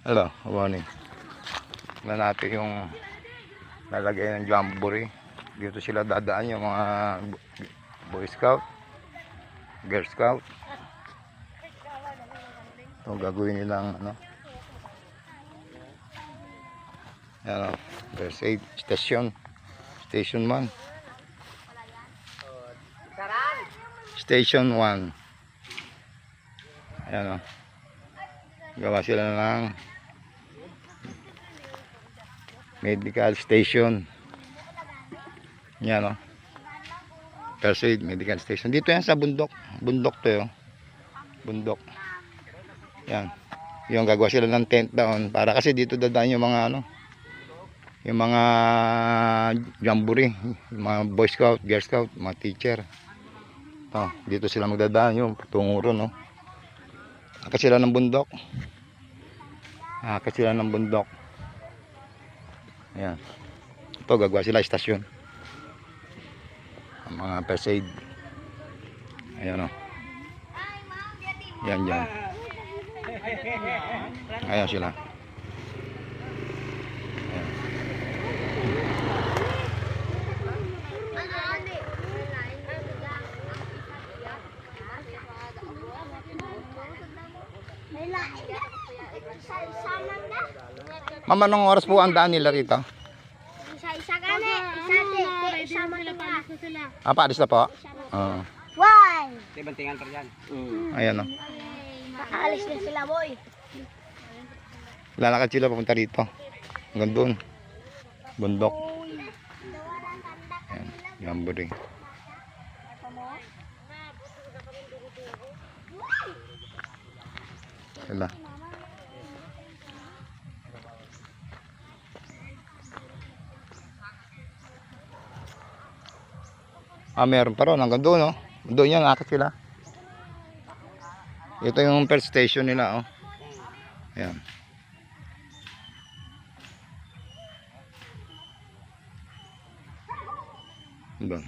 Hello, morning. Na natin yung lalagay ng jamboree. Dito sila dadaan yung mga Boy Scout, Girl Scout. Ito gagawin nilang ano. Yan o, first aid station. Station 1. Station 1. Ayan o. Gawa sila ng medical station. Yan o. First aid medical station. Dito yan sa bundok. Bundok to yun. Bundok. Yan. Yung gagawa sila ng tent down. Para kasi dito dadaan yung mga ano. Yung mga jamboree. Yung mga Boy Scout, Girl Scout, mga teacher. Ito. Dito sila magdadaan yung tunguro no. Akit sila ng bundok. Akit sila ng bundok. Ayan. Ito gagawa sila istasyon. Ang mga first aid. Ayan o. Yan dyan. Ayan sila. Ayan. Mama, anong oras po ang daan nila rito? Isa gani, isa man pa. Paalis na po? Oo. Why? Bantingan pa dyan. Ayan o. Aalis na sila, boy. Lalakad sila papunta rito. Hanggang doon. Bundok. Ayan. Jamboree. Sila. Meron pa ron. Hanggang doon, oh. Doon yan, akit sila. Ito yung first station nila, oh. Ayan. Doon.